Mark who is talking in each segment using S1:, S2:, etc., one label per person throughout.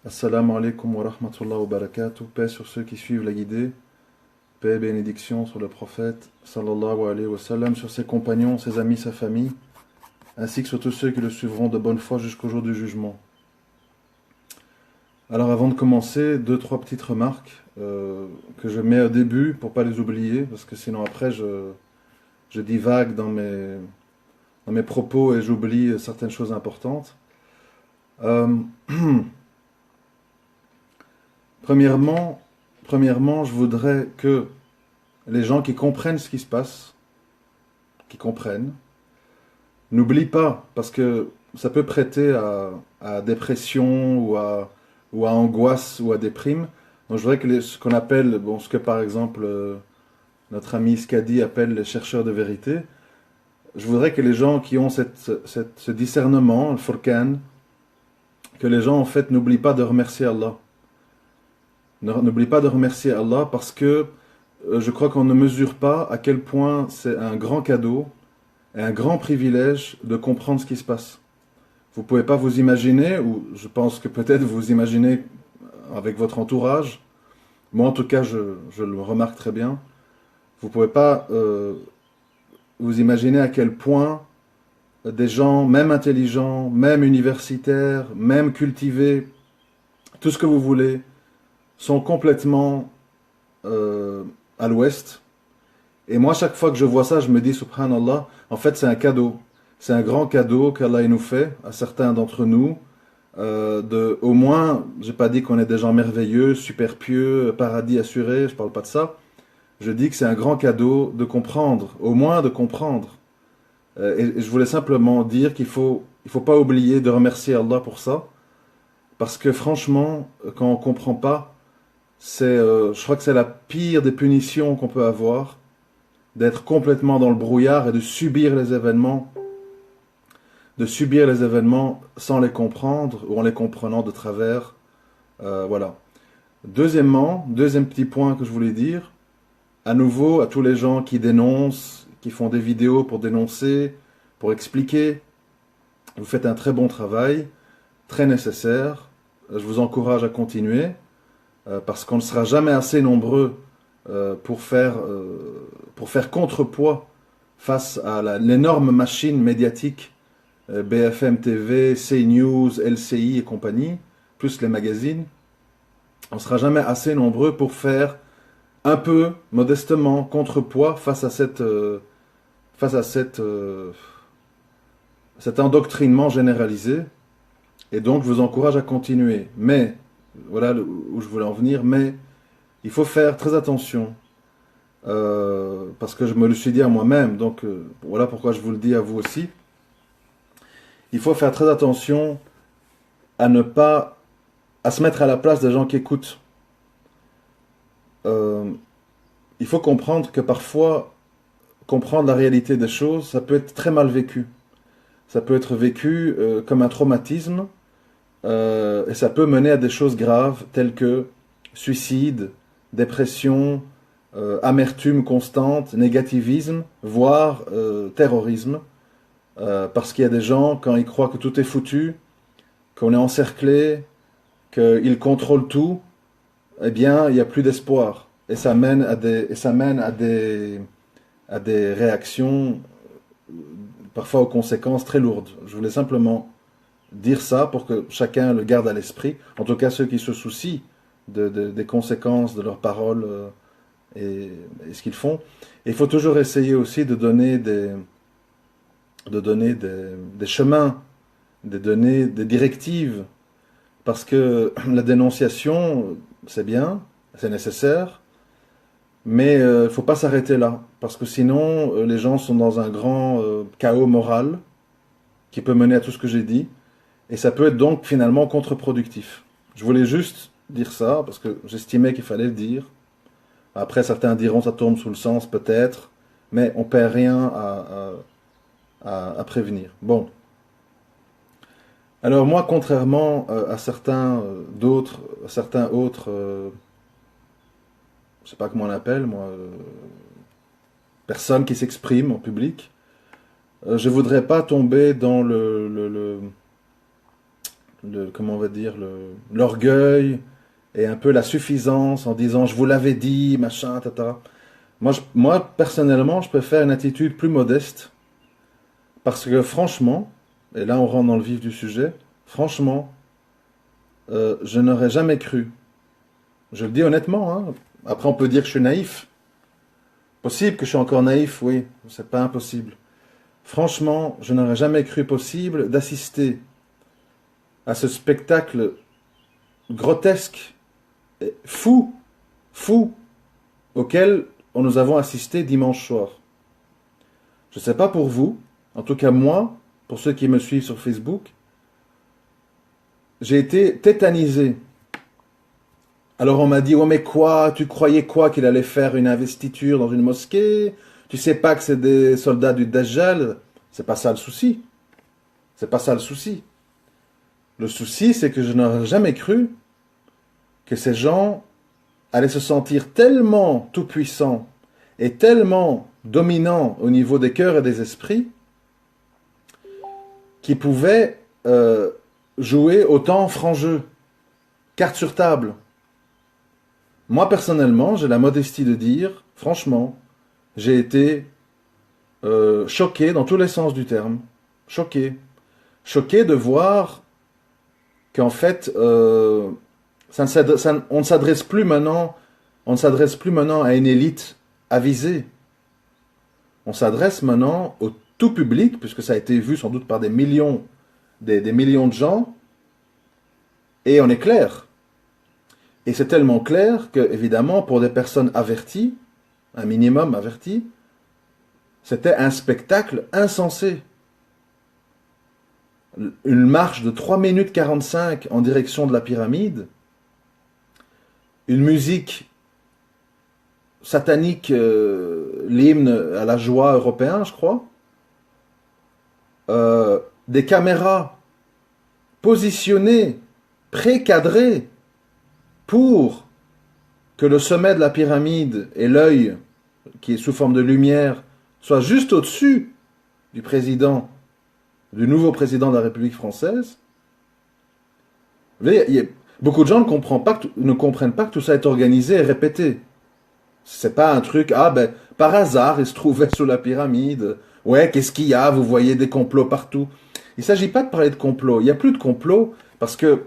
S1: Assalamu alaikum wa rahmatullah wa barakatuh. Paix sur ceux qui suivent la guidée. Paix et bénédiction sur le prophète, sallallahu alayhi wa sallam, sur ses compagnons, ses amis, sa famille, ainsi que sur tous ceux qui le suivront de bonne foi jusqu'au jour du jugement. Alors avant de commencer, deux, trois petites remarques que je mets au début pour pas les oublier, parce que sinon après je divague dans mes propos et j'oublie certaines choses importantes. Euh, premièrement, je voudrais que les gens qui comprennent ce qui se passe, qui comprennent, n'oublient pas, parce que ça peut prêter à dépression ou à angoisse ou à déprime. Donc je voudrais que ce qu'on appelle, bon, ce que par exemple notre ami Skadi appelle les chercheurs de vérité, je voudrais que les gens qui ont ce discernement, le furqan, que les gens en fait n'oublient pas de remercier Allah. N'oublie pas de remercier Allah parce que je crois qu'on ne mesure pas à quel point c'est un grand cadeau et un grand privilège de comprendre ce qui se passe. Vous ne pouvez pas vous imaginer, ou je pense que peut-être vous imaginez avec votre entourage, moi en tout cas je le remarque très bien, vous ne pouvez pas vous imaginer à quel point des gens, même intelligents, même universitaires, même cultivés, tout ce que vous voulez, sont complètement à l'ouest. Et moi, chaque fois que je vois ça, je me dis, subhanallah, en fait, c'est un cadeau. C'est un grand cadeau qu'Allah nous fait, à certains d'entre nous, au moins, j'ai pas dit qu'on est des gens merveilleux, super pieux, paradis assuré, je parle pas de ça. Je dis que c'est un grand cadeau de comprendre, au moins de comprendre. Et je voulais simplement dire il faut pas oublier de remercier Allah pour ça, parce que franchement, quand on comprend pas, je crois que c'est la pire des punitions qu'on peut avoir, d'être complètement dans le brouillard et de subir les événements sans les comprendre ou en les comprenant de travers. Voilà. Deuxièmement, deuxième petit point que je voulais dire, à nouveau à tous les gens qui dénoncent, qui font des vidéos pour dénoncer, pour expliquer, vous faites un très bon travail, très nécessaire. Je vous encourage à continuer. Parce qu'on ne sera jamais assez nombreux pour faire contrepoids face à l'énorme machine médiatique BFM TV, CNews, LCI et compagnie, plus les magazines. On ne sera jamais assez nombreux pour faire un peu, modestement, contrepoids face à cet endoctrinement généralisé. Et donc, je vous encourage à continuer. Mais voilà où je voulais en venir, mais il faut faire très attention, parce que je me le suis dit à moi-même, donc voilà pourquoi je vous le dis à vous aussi. Il faut faire très attention à se mettre à la place des gens qui écoutent. Il faut comprendre que parfois, comprendre la réalité des choses, ça peut être très mal vécu. Ça peut être vécu comme un traumatisme, et ça peut mener à des choses graves telles que suicide, dépression, amertume constante, négativisme, voire terrorisme. Parce qu'il y a des gens, quand ils croient que tout est foutu, qu'on est encerclé, qu'ils contrôlent tout, eh bien, il n'y a plus d'espoir. Et ça mène à des réactions, parfois aux conséquences très lourdes. Je voulais simplement dire ça pour que chacun le garde à l'esprit, en tout cas ceux qui se soucient des conséquences de leurs paroles et ce qu'ils font. Et il faut toujours essayer aussi de donner des chemins, de donner des directives, parce que la dénonciation, c'est bien, c'est nécessaire, mais il ne faut pas s'arrêter là, parce que sinon les gens sont dans un grand chaos moral qui peut mener à tout ce que j'ai dit. Et ça peut être donc finalement contre-productif. Je voulais juste dire ça, parce que j'estimais qu'il fallait le dire. Après, certains diront ça tombe sous le sens, peut-être, mais on perd rien à prévenir. Bon. Alors moi, contrairement à certains autres, je sais pas comment on appelle, moi, personnes qui s'expriment en public, je voudrais pas tomber dans comment on va dire, l'orgueil et un peu la suffisance en disant je vous l'avais dit, machin, etc. Moi, personnellement, je préfère une attitude plus modeste parce que franchement, et là on rentre dans le vif du sujet, franchement, je n'aurais jamais cru. Je le dis honnêtement, hein. Après, on peut dire que je suis naïf. Possible que je suis encore naïf, oui, c'est pas impossible. Franchement, je n'aurais jamais cru possible d'assister à ce spectacle grotesque, et fou, auquel nous avons assisté dimanche soir. Je ne sais pas pour vous, en tout cas moi, pour ceux qui me suivent sur Facebook, j'ai été tétanisé. Alors on m'a dit, ouais mais quoi, tu croyais quoi qu'il allait faire une investiture dans une mosquée? Tu sais pas que c'est des soldats du Dajjal? C'est pas ça le souci. C'est pas ça le souci. Le souci, c'est que je n'aurais jamais cru que ces gens allaient se sentir tellement tout-puissants et tellement dominants au niveau des cœurs et des esprits qu'ils pouvaient jouer autant franc jeu, carte sur table. Moi, personnellement, j'ai la modestie de dire, franchement, j'ai été choqué dans tous les sens du terme. Choqué. Choqué de voir qu'en fait, on ne s'adresse plus maintenant, à une élite avisée. On s'adresse maintenant au tout public, puisque ça a été vu sans doute par des millions de gens, et on est clair. Et c'est tellement clair que, évidemment, pour des personnes averties, un minimum averties, c'était un spectacle insensé. Une marche de 3 minutes 45 en direction de la pyramide, une musique satanique, l'hymne à la joie européen, je crois, des caméras positionnées, précadrées, pour que le sommet de la pyramide et l'œil, qui est sous forme de lumière, soit juste au-dessus du du nouveau président de la République française. Vous voyez, beaucoup de gens ne comprennent pas que tout ça est organisé et répété. C'est pas un truc, ah ben, par hasard, il se trouvait sous la pyramide. Ouais, qu'est-ce qu'il y a? Vous voyez des complots partout. Il ne s'agit pas de parler de complot. Il n'y a plus de complot parce que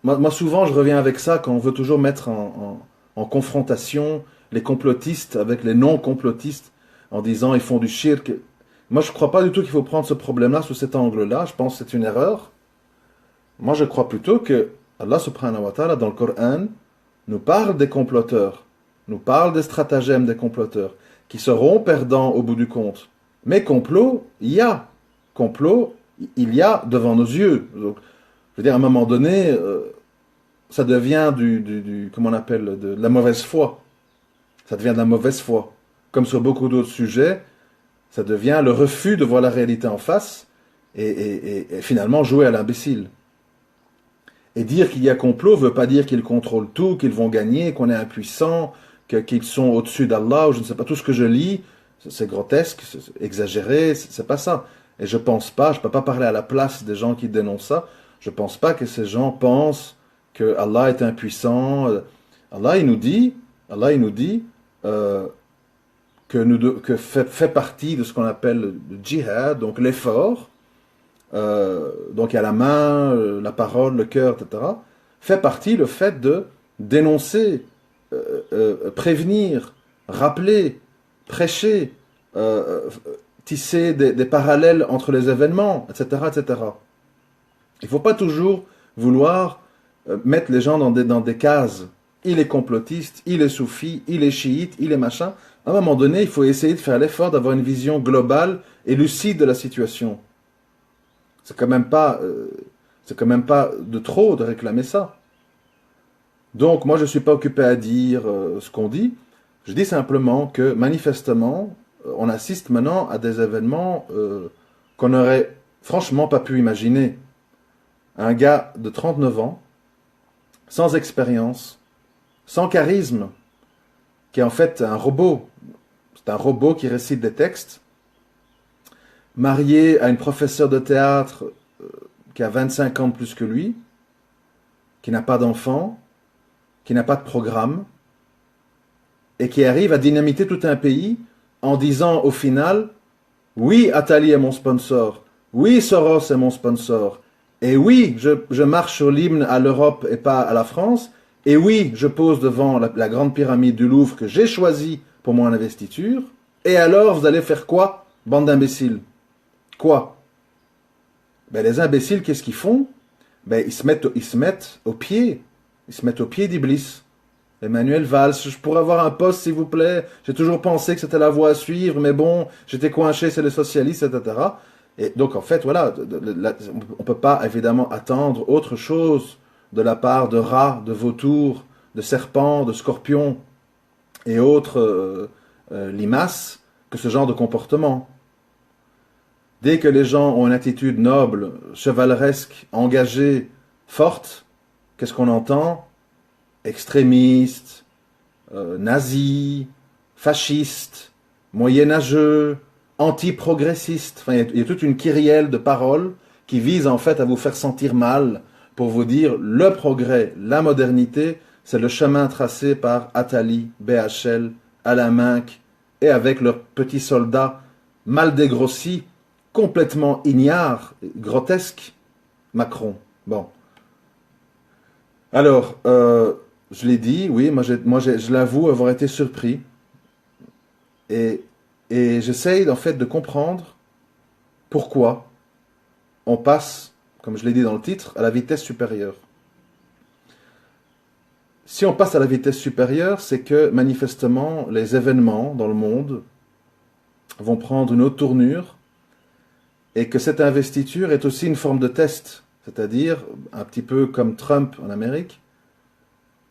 S1: moi, souvent, je reviens avec ça quand on veut toujours mettre en confrontation les complotistes avec les non-complotistes en disant ils font du shirk. Moi, je ne crois pas du tout qu'il faut prendre ce problème-là sous cet angle-là. Je pense que c'est une erreur. Moi, je crois plutôt que Allah subhanahu wa ta'ala, dans le Coran, nous parle des comploteurs, nous parle des stratagèmes des comploteurs, qui seront perdants au bout du compte. Mais complot, il y a. Complot, il y a devant nos yeux. Donc, je veux dire, à un moment donné, ça devient comment on appelle, de la mauvaise foi. Ça devient de la mauvaise foi. Comme sur beaucoup d'autres sujets, ça devient le refus de voir la réalité en face et finalement jouer à l'imbécile. Et dire qu'il y a complot ne veut pas dire qu'ils contrôlent tout, qu'ils vont gagner, qu'on est impuissant, qu'ils sont au-dessus d'Allah, ou je ne sais pas, tout ce que je lis, c'est grotesque, c'est exagéré, c'est pas ça. Et je pense pas, je peux pas parler à la place des gens qui dénoncent ça, je pense pas que ces gens pensent que Allah est impuissant. Allah, il nous dit que fait partie de ce qu'on appelle le djihad, donc l'effort, donc il y a la main, la parole, le cœur, etc., fait partie le fait de dénoncer, prévenir, rappeler, prêcher, tisser des parallèles entre les événements, etc., etc. Il ne faut pas toujours vouloir mettre les gens dans des cases. Il est complotiste, il est soufi, il est chiite, il est machin. À un moment donné, il faut essayer de faire l'effort d'avoir une vision globale et lucide de la situation. C'est quand même pas de trop de réclamer ça. Donc, moi, je ne suis pas occupé à dire ce qu'on dit. Je dis simplement que, manifestement, on assiste maintenant à des événements qu'on n'aurait franchement pas pu imaginer. Un gars de 39 ans, sans expérience, sans charisme, qui est en fait un robot. C'est un robot qui récite des textes, marié à une professeure de théâtre qui a 25 ans de plus que lui, qui n'a pas d'enfant, qui n'a pas de programme, et qui arrive à dynamiter tout un pays en disant au final, oui, Attali est mon sponsor, oui, Soros est mon sponsor, et oui, je marche sur l'hymne à l'Europe et pas à la France, et oui, je pose devant la grande pyramide du Louvre que j'ai choisie pour mon investiture, et alors vous allez faire quoi, bande d'imbéciles? Quoi? Ben, les imbéciles, qu'est-ce qu'ils font? Ben, ils se mettent au pied. Ils se mettent au pied d'Iblis. Emmanuel Valls, je pourrais avoir un poste, s'il vous plaît. J'ai toujours pensé que c'était la voie à suivre, mais bon, j'étais coincé, c'est les socialistes, etc. Et donc, en fait, voilà, on ne peut pas évidemment attendre autre chose de la part de rats, de vautours, de serpents, de scorpions et autres limaces que ce genre de comportement. Dès que les gens ont une attitude noble, chevaleresque, engagée, forte, qu'est-ce qu'on entend? Extrémistes, nazis, fascistes, moyenâgeux, anti-progressistes. Enfin, il y a toute une kyrielle de paroles qui visent en fait à vous faire sentir mal pour vous dire le progrès, la modernité, c'est le chemin tracé par Attali, BHL, Alain Minc et avec leurs petits soldats mal dégrossis, complètement ignare, grotesque, Macron. Bon. Alors, je l'ai dit, oui, je l'avoue avoir été surpris. Et, et j'essaye en fait de comprendre pourquoi on passe, comme je l'ai dit dans le titre, à la vitesse supérieure. Si on passe à la vitesse supérieure, c'est que manifestement les événements dans le monde vont prendre une autre tournure et que cette investiture est aussi une forme de test, c'est-à-dire un petit peu comme Trump en Amérique.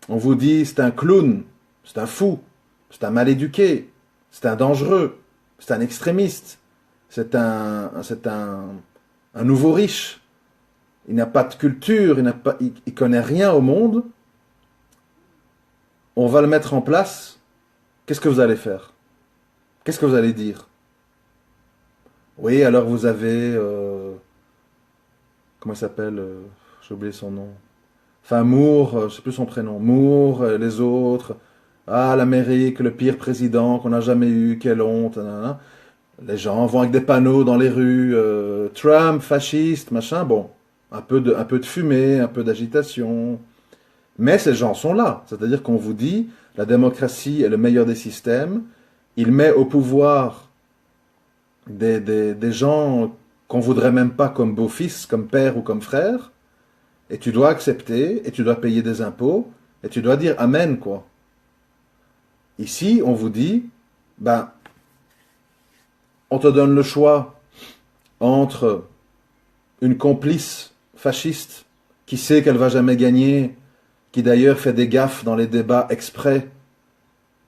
S1: On vous dit c'est un clown, c'est un fou, c'est un mal éduqué, c'est un dangereux, c'est un extrémiste, c'est un nouveau riche. Il n'a pas de culture, il connaît rien au monde. On va le mettre en place. Qu'est-ce que vous allez faire? Qu'est-ce que vous allez dire? Oui, alors vous avez... comment il s'appelle? J'ai oublié son nom. Enfin, Moore, je ne sais plus son prénom. Moore, les autres. Ah, l'Amérique, le pire président qu'on a jamais eu, quelle honte. Nanana. Les gens vont avec des panneaux dans les rues. Trump, fasciste, machin. Bon, un peu de fumée, un peu d'agitation. Mais ces gens sont là. C'est-à-dire qu'on vous dit, la démocratie est le meilleur des systèmes. Il met au pouvoir des gens qu'on voudrait même pas comme beau-fils, comme père ou comme frère. Et tu dois accepter, et tu dois payer des impôts, et tu dois dire Amen, quoi. Ici, on vous dit, ben, on te donne le choix entre une complice fasciste qui sait qu'elle va jamais gagner, qui d'ailleurs fait des gaffes dans les débats exprès,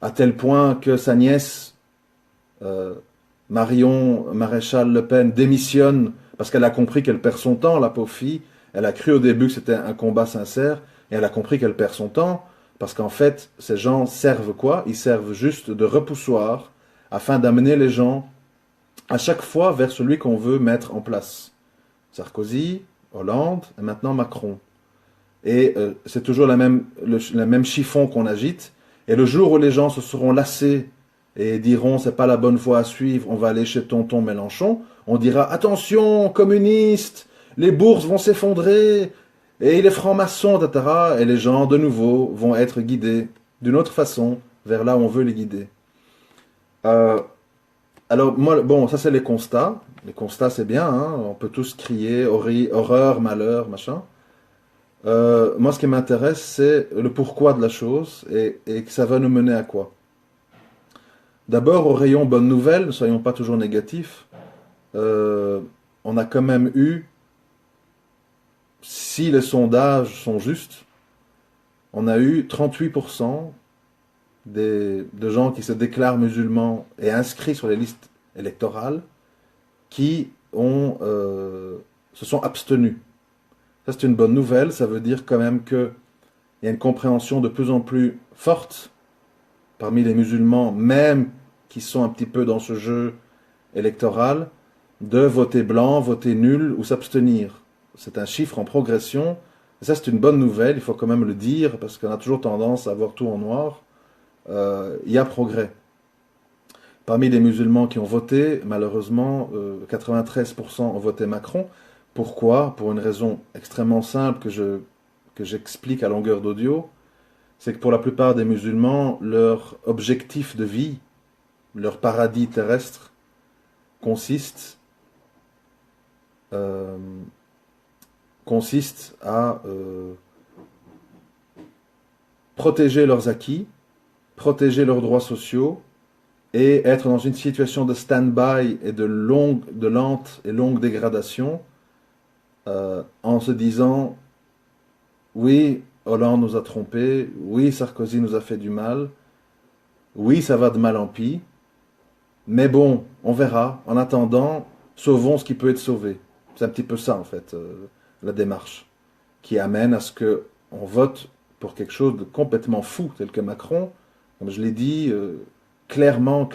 S1: à tel point que sa nièce, Marion Maréchal Le Pen, démissionne parce qu'elle a compris qu'elle perd son temps, la pauvre fille. Elle a cru au début que c'était un combat sincère, et elle a compris qu'elle perd son temps, parce qu'en fait, ces gens servent quoi? Ils servent juste de repoussoir, afin d'amener les gens à chaque fois vers celui qu'on veut mettre en place. Sarkozy, Hollande, et maintenant Macron. Et c'est toujours le même chiffon qu'on agite, et le jour où les gens se seront lassés, et diront c'est pas la bonne voie à suivre, on va aller chez tonton Mélenchon, on dira attention, communistes, les bourses vont s'effondrer, et les francs-maçons, etc. Et les gens, de nouveau, vont être guidés d'une autre façon vers là où on veut les guider. Alors, moi, bon, ça c'est les constats. Les constats, c'est bien, hein, on peut tous crier horreur, malheur, machin. Moi, ce qui m'intéresse, c'est le pourquoi de la chose et que ça va nous mener à quoi. D'abord, au rayon bonne nouvelle, ne soyons pas toujours négatifs. On a quand même eu, si les sondages sont justes, on a eu 38% de gens qui se déclarent musulmans et inscrits sur les listes électorales qui se sont abstenus. Ça, c'est une bonne nouvelle. Ça veut dire quand même qu'il y a une compréhension de plus en plus forte parmi les musulmans, même qui sont un petit peu dans ce jeu électoral, de voter blanc, voter nul ou s'abstenir. c'est un chiffre en progression. Et ça, c'est une bonne nouvelle, il faut quand même le dire, parce qu'on a toujours tendance à voir tout en noir. Il y a progrès. Parmi les musulmans qui ont voté, malheureusement, 93% ont voté Macron. Pourquoi? Pour une raison extrêmement simple que j'explique à longueur d'audio. C'est que pour la plupart des musulmans, leur objectif de vie, leur paradis terrestre, consiste, euh, consiste à protéger leurs acquis, protéger leurs droits sociaux et être dans une situation de stand-by et de lente et longue dégradation en se disant oui, Hollande nous a trompés, oui, Sarkozy nous a fait du mal, oui, ça va de mal en pis, mais bon, on verra. En attendant, sauvons ce qui peut être sauvé. C'est un petit peu ça, en fait, la démarche, qui amène à ce que on vote pour quelque chose de complètement fou, tel que Macron, comme je l'ai dit, clairement,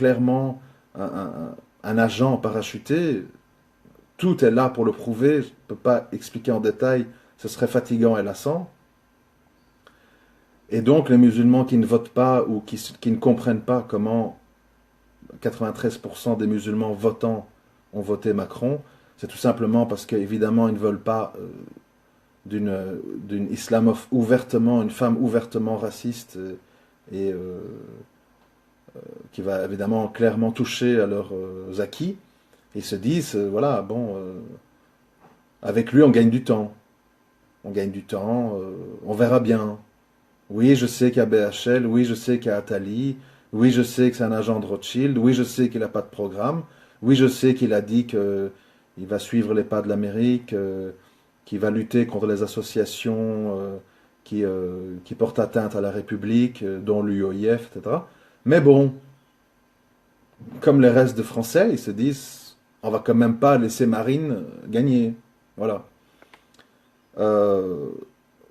S1: un agent parachuté, tout est là pour le prouver, je ne peux pas expliquer en détail, ce serait fatigant et lassant. Et donc les musulmans qui ne votent pas ou qui ne comprennent pas comment 93% des musulmans votants ont voté Macron, c'est tout simplement parce qu'évidemment ils ne veulent pas d'une ouvertement, une femme ouvertement raciste et qui va évidemment clairement toucher à leurs acquis. Ils se disent, voilà, bon, avec lui on gagne du temps. On gagne du temps, on verra bien. Oui, je sais qu'il y a BHL, oui, je sais qu'il y a Attali, oui, je sais que c'est un agent de Rothschild, oui, je sais qu'il n'a pas de programme, oui, je sais qu'il a dit qu'il va suivre les pas de l'Amérique, qu'il va lutter contre les associations qui portent atteinte à la République, dont l'UOIF, etc. Mais bon, comme les restes de Français, ils se disent, on va quand même pas laisser Marine gagner. Voilà.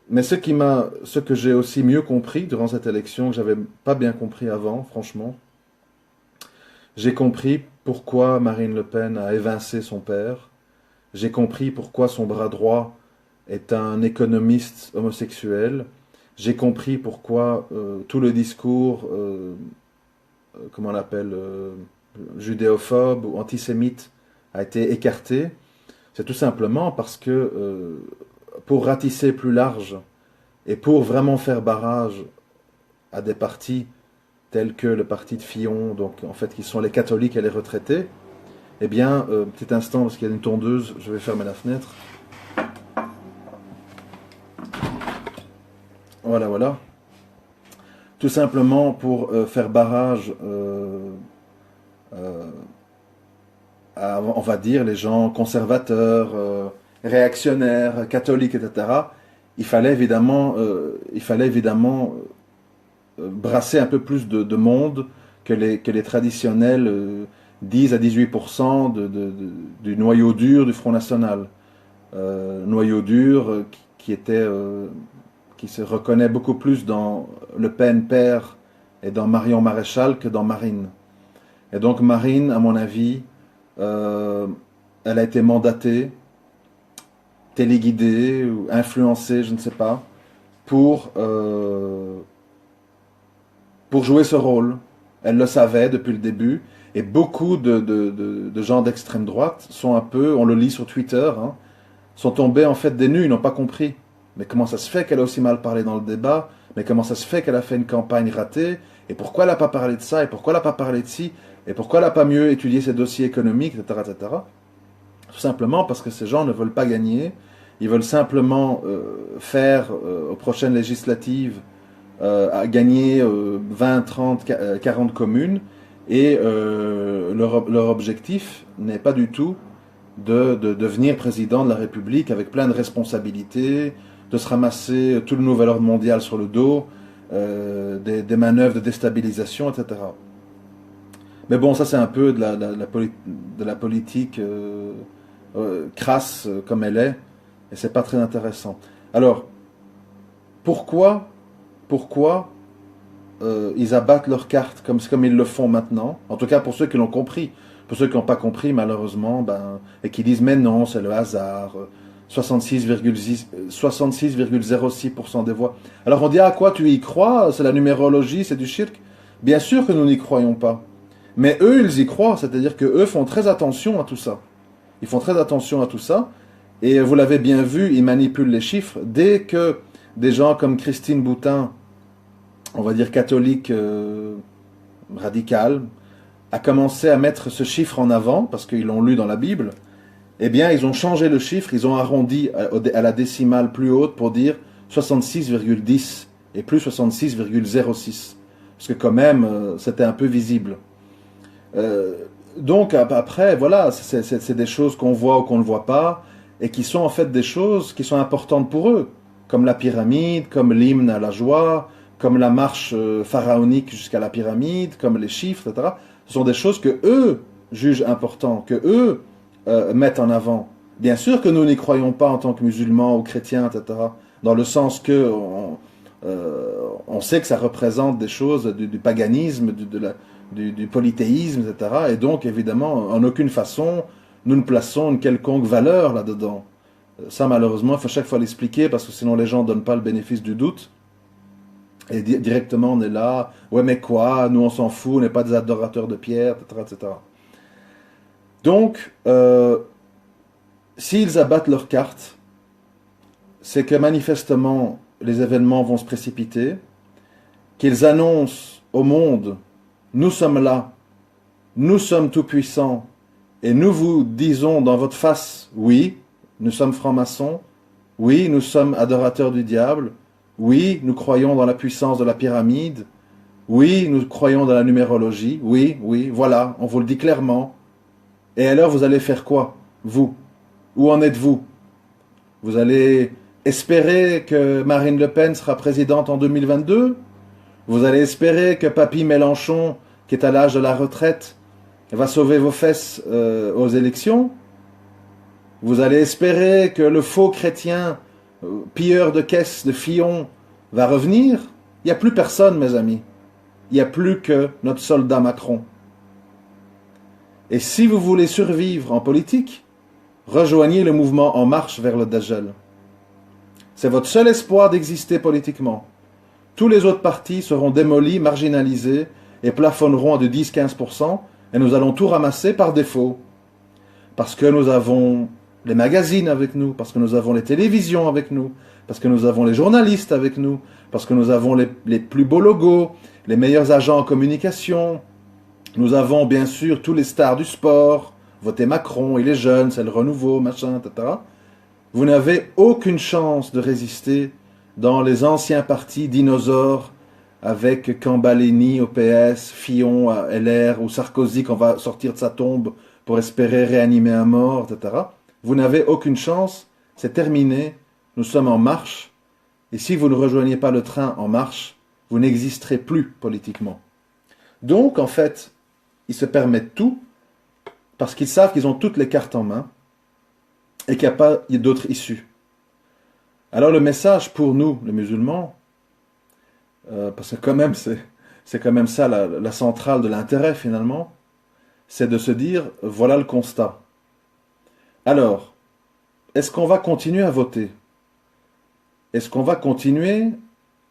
S1: Mais ce que j'ai aussi mieux compris durant cette élection, que j'avais pas bien compris avant, franchement, j'ai compris pourquoi Marine Le Pen a évincé son père. J'ai compris pourquoi son bras droit est un économiste homosexuel. J'ai compris pourquoi tout le discours, comment on l'appelle, judéophobe ou antisémite a été écarté. C'est tout simplement parce que pour ratisser plus large et pour vraiment faire barrage à des partis tels que le parti de Fillon, donc en fait qui sont les catholiques et les retraités, eh bien, petit instant parce qu'il y a une tondeuse, je vais fermer la fenêtre. Voilà, voilà. Tout simplement pour faire barrage à, on va dire, les gens conservateurs, réactionnaires, catholiques, etc. Il fallait évidemment brasser un peu plus de monde que les traditionnels 10 à 18% du noyau dur du Front National. Noyau dur qui se reconnaît beaucoup plus dans Le Pen père et dans Marion Maréchal que dans Marine. Et donc Marine, à mon avis, elle a été mandatée, téléguidée ou influencée, je ne sais pas, pour jouer ce rôle. Elle le savait depuis le début. Et beaucoup de gens d'extrême droite sont un peu, on le lit sur Twitter, hein, sont tombés en fait des nues, ils n'ont pas compris. Mais comment ça se fait qu'elle a aussi mal parlé dans le débat? Mais comment ça se fait qu'elle a fait une campagne ratée? Et pourquoi elle n'a pas parlé de ça? Et pourquoi elle n'a pas parlé de ci? Et pourquoi elle n'a pas mieux étudié ses dossiers économiques, etc., etc. Tout simplement parce que ces gens ne veulent pas gagner. Ils veulent simplement faire aux prochaines législatives à gagner 20, 30, 40 communes. Et leur objectif n'est pas du tout de devenir président de la République avec plein de responsabilités, de se ramasser tout le nouvel ordre mondial sur le dos, des manœuvres de déstabilisation, etc. Mais bon, ça c'est un peu de la politique crasse comme elle est, et c'est pas très intéressant. Alors, pourquoi ils abattent leurs cartes comme ils le font maintenant? En tout cas pour ceux qui l'ont compris. Pour ceux qui n'ont pas compris, malheureusement, et qui disent mais non, c'est le hasard, 66,06% des voix. Alors on dit, à quoi tu y crois? C'est la numérologie, c'est du shirk. Bien sûr que nous n'y croyons pas. Mais eux, ils y croient, c'est-à-dire que eux font très attention à tout ça. Ils font très attention à tout ça. Et vous l'avez bien vu, ils manipulent les chiffres. Dès que des gens comme Christine Boutin, on va dire catholique radicale, a commencé à mettre ce chiffre en avant, parce qu'ils l'ont lu dans la Bible, eh bien, ils ont changé le chiffre, ils ont arrondi à la décimale plus haute pour dire 66,10 et plus 66,06. Parce que quand même, c'était un peu visible. Donc après, voilà, c'est des choses qu'on voit ou qu'on ne voit pas, et qui sont en fait des choses qui sont importantes pour eux, comme la pyramide, comme l'hymne à la joie, comme la marche pharaonique jusqu'à la pyramide, comme les chiffres, etc. Ce sont des choses que eux jugent importantes, que eux mettent en avant. Bien sûr que nous n'y croyons pas en tant que musulmans ou chrétiens, etc. Dans le sens que on sait que ça représente des choses du paganisme, du polythéisme, etc. Et donc, évidemment, en aucune façon, nous ne plaçons une quelconque valeur là-dedans. Ça, malheureusement, il faut chaque fois l'expliquer parce que sinon les gens ne donnent pas le bénéfice du doute. Et directement, on est là, ouais, mais quoi, nous on s'en fout, on n'est pas des adorateurs de pierre, etc. etc. Donc, s'ils abattent leurs cartes, c'est que manifestement, les événements vont se précipiter, qu'ils annoncent au monde, nous sommes là, nous sommes tout-puissants, et nous vous disons dans votre face, oui, nous sommes francs-maçons, oui, nous sommes adorateurs du diable, oui, nous croyons dans la puissance de la pyramide, oui, nous croyons dans la numérologie, oui, oui, voilà, on vous le dit clairement. Et alors vous allez faire quoi, vous? Où en êtes-vous? Vous allez espérer que Marine Le Pen sera présidente en 2022? Vous allez espérer que Papy Mélenchon, qui est à l'âge de la retraite, va sauver vos fesses aux élections? Vous allez espérer que le faux chrétien, pilleur de caisses de Fillon, va revenir? Il n'y a plus personne, mes amis. Il n'y a plus que notre soldat Macron. Et si vous voulez survivre en politique, rejoignez le mouvement En Marche vers le Dajjal. C'est votre seul espoir d'exister politiquement. Tous les autres partis seront démolis, marginalisés et plafonneront à de 10-15%, et nous allons tout ramasser par défaut. Parce que nous avons les magazines avec nous, parce que nous avons les télévisions avec nous, parce que nous avons les journalistes avec nous, parce que nous avons les plus beaux logos, les meilleurs agents en communication. Nous avons bien sûr tous les stars du sport, votez Macron, il est jeune, c'est le renouveau, machin, etc. Vous n'avez aucune chance de résister dans les anciens partis dinosaures avec Cambaleni au PS, Fillon à LR ou Sarkozy qu'on va sortir de sa tombe pour espérer réanimer un mort, etc. Vous n'avez aucune chance, c'est terminé, nous sommes en marche, et si vous ne rejoignez pas le train en marche, vous n'existerez plus politiquement. Donc, en fait, ils se permettent tout, parce qu'ils savent qu'ils ont toutes les cartes en main, et qu'il n'y a pas d'autre issue. Alors le message pour nous, les musulmans, parce que quand même, c'est quand même ça la centrale de l'intérêt finalement, c'est de se dire, voilà le constat. Alors, est-ce qu'on va continuer à voter? Est-ce qu'on va continuer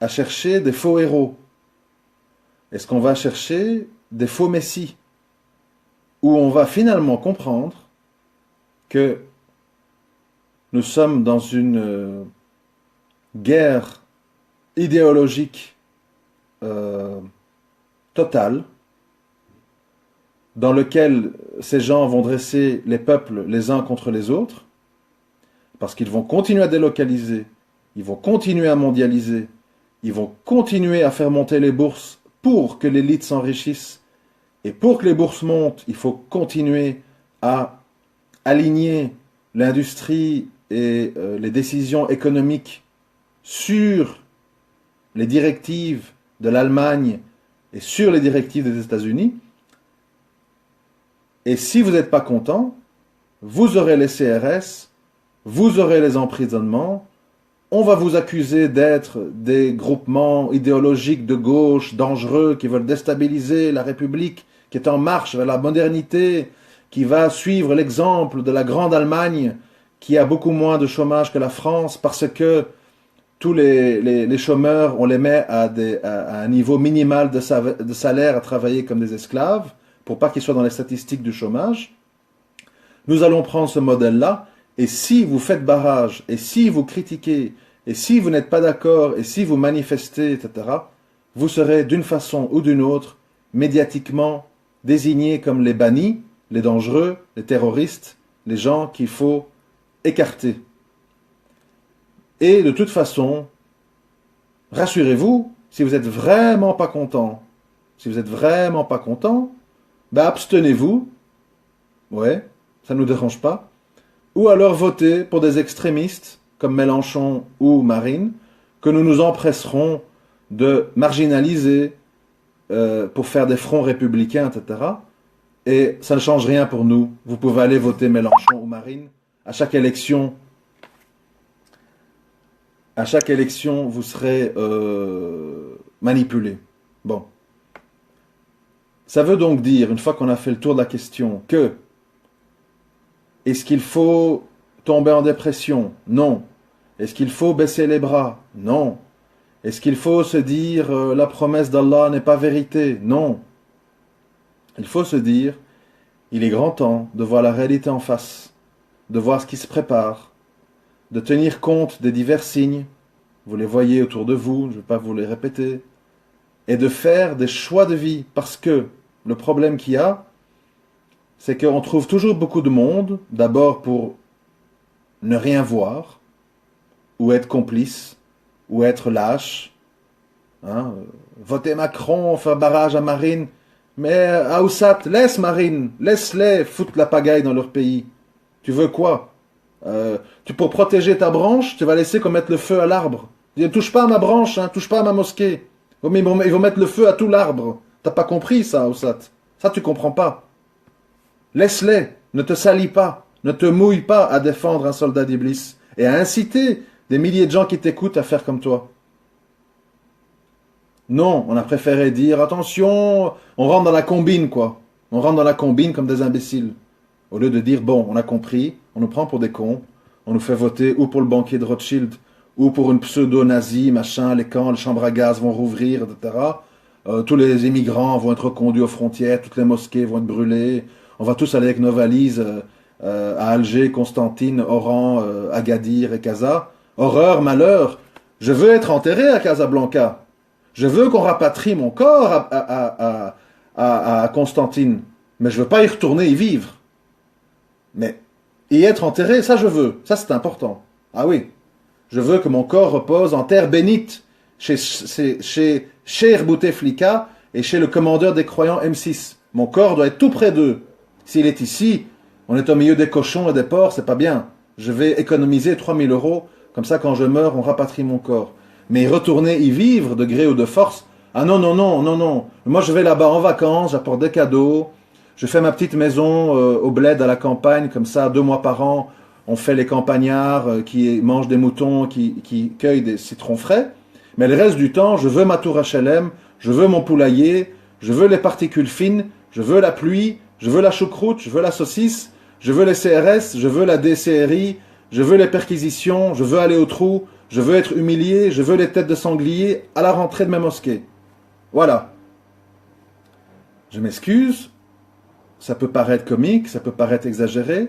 S1: à chercher des faux héros? Est-ce qu'on va chercher des faux messies? Ou on va finalement comprendre que nous sommes dans une guerre idéologique totale, dans lequel ces gens vont dresser les peuples les uns contre les autres, parce qu'ils vont continuer à délocaliser, ils vont continuer à mondialiser, ils vont continuer à faire monter les bourses pour que l'élite s'enrichisse. Et pour que les bourses montent, il faut continuer à aligner l'industrie et les décisions économiques sur les directives de l'Allemagne et sur les directives des États-Unis. Et si vous n'êtes pas content, vous aurez les CRS, vous aurez les emprisonnements, on va vous accuser d'être des groupements idéologiques de gauche dangereux qui veulent déstabiliser la République, qui est en marche vers la modernité, qui va suivre l'exemple de la grande Allemagne, qui a beaucoup moins de chômage que la France parce que tous les chômeurs, on les met à un niveau minimal de salaire à travailler comme des esclaves pour pas qu'ils soient dans les statistiques du chômage. Nous allons prendre ce modèle-là et si vous faites barrage et si vous critiquez et si vous n'êtes pas d'accord et si vous manifestez, etc., vous serez d'une façon ou d'une autre médiatiquement désignés comme les bannis, les dangereux, les terroristes, les gens qu'il faut écarter. Et de toute façon, rassurez-vous, si vous n'êtes vraiment pas content, ben abstenez-vous, ouais, ça ne nous dérange pas, ou alors votez pour des extrémistes comme Mélenchon ou Marine, que nous nous empresserons de marginaliser pour faire des fronts républicains, etc. Et ça ne change rien pour nous. Vous pouvez aller voter Mélenchon ou Marine. À chaque élection, vous serez manipulé. Bon. Ça veut donc dire, une fois qu'on a fait le tour de la question, que est-ce qu'il faut tomber en dépression? Non. Est-ce qu'il faut baisser les bras? Non. Est-ce qu'il faut se dire la promesse d'Allah n'est pas vérité? Non. Il faut se dire, il est grand temps de voir la réalité en face, de voir ce qui se prépare, de tenir compte des divers signes, vous les voyez autour de vous, je ne vais pas vous les répéter, et de faire des choix de vie, parce que le problème qu'il y a, c'est qu'on trouve toujours beaucoup de monde, d'abord pour ne rien voir, ou être complice, ou être lâche, hein, voter Macron, faire barrage à Marine, mais Aoussat, laisse Marine, laisse-les foutre la pagaille dans leur pays. Tu veux quoi? Pour protéger ta branche, tu vas laisser qu'on mette le feu à l'arbre. Dis, touche pas à ma branche, hein, touche pas à ma mosquée. Oh, mais ils vont mettre le feu à tout l'arbre. T'as pas compris ça, Aoussat? Ça, tu comprends pas. Laisse-les, ne te salis pas, ne te mouille pas à défendre un soldat d'Iblis et à inciter des milliers de gens qui t'écoutent à faire comme toi. Non, on a préféré dire, attention, on rentre dans la combine, quoi. On rentre dans la combine comme des imbéciles. Au lieu de dire, bon, on a compris, on nous prend pour des cons, on nous fait voter ou pour le banquier de Rothschild, ou pour une pseudo-nazie, machin, les camps, les chambres à gaz vont rouvrir, etc. Tous les immigrants vont être reconduits aux frontières, toutes les mosquées vont être brûlées, on va tous aller avec nos valises à Alger, Constantine, Oran, Agadir et Casa. Horreur, malheur, je veux être enterré à Casablanca. Je veux qu'on rapatrie mon corps à Constantine, mais je veux pas y retourner y vivre. Mais y être enterré, ça je veux, ça c'est important. Ah oui, je veux que mon corps repose en terre bénite chez Cher Bouteflika et chez le commandeur des croyants M6. Mon corps doit être tout près d'eux. S'il est ici, on est au milieu des cochons et des porcs, c'est pas bien. Je vais économiser 3000 €, comme ça quand je meurs, on rapatrie mon corps. Mais retourner y vivre de gré ou de force, ah non, non, non, non, non. Moi je vais là-bas en vacances, j'apporte des cadeaux, je fais ma petite maison au bled à la campagne, comme ça 2 mois par an, on fait les campagnards qui mangent des moutons, qui cueillent des citrons frais. Mais le reste du temps, je veux ma tour HLM, je veux mon poulailler, je veux les particules fines, je veux la pluie, je veux la choucroute, je veux la saucisse, je veux les CRS, je veux la DCRI, je veux les perquisitions, je veux aller au trou, je veux être humilié, je veux les têtes de sanglier à la rentrée de mes mosquées. Voilà. Je m'excuse, ça peut paraître comique, ça peut paraître exagéré,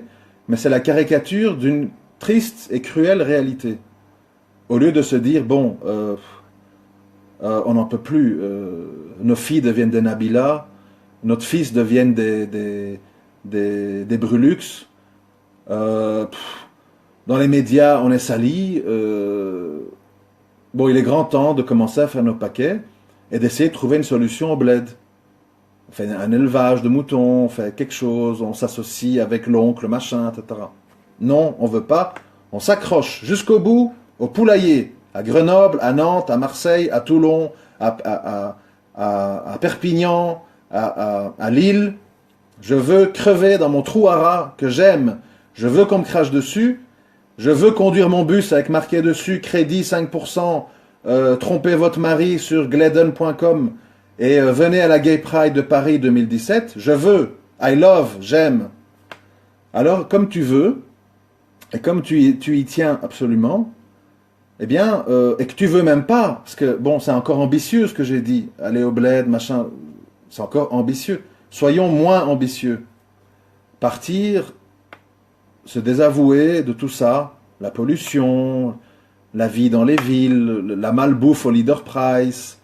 S1: mais c'est la caricature d'une triste et cruelle réalité. Au lieu de se dire, bon, on n'en peut plus, nos filles deviennent des Nabila, notre fils deviennent des Brulux, dans les médias, on est sali. Bon, il est grand temps de commencer à faire nos paquets et d'essayer de trouver une solution au bled. On fait un élevage de moutons, on fait quelque chose, on s'associe avec l'oncle, machin, etc. Non, on veut pas. On s'accroche jusqu'au bout au poulailler, à Grenoble, à Nantes, à Marseille, à Toulon, à Perpignan, à Lille. Je veux crever dans mon trou à rats que j'aime. Je veux qu'on me crache dessus. Je veux conduire mon bus avec marqué dessus crédit 5%, trompez votre mari sur gleden.com et venez à la Gay Pride de Paris 2017. Je veux, I love, j'aime. Alors, comme tu veux, Et comme tu y tiens absolument, eh bien, et que tu veux même pas, parce que bon, c'est encore ambitieux ce que j'ai dit, aller au bled, machin, c'est encore ambitieux. Soyons moins ambitieux. Partir, se désavouer de tout ça, la pollution, la vie dans les villes, la malbouffe au leader price,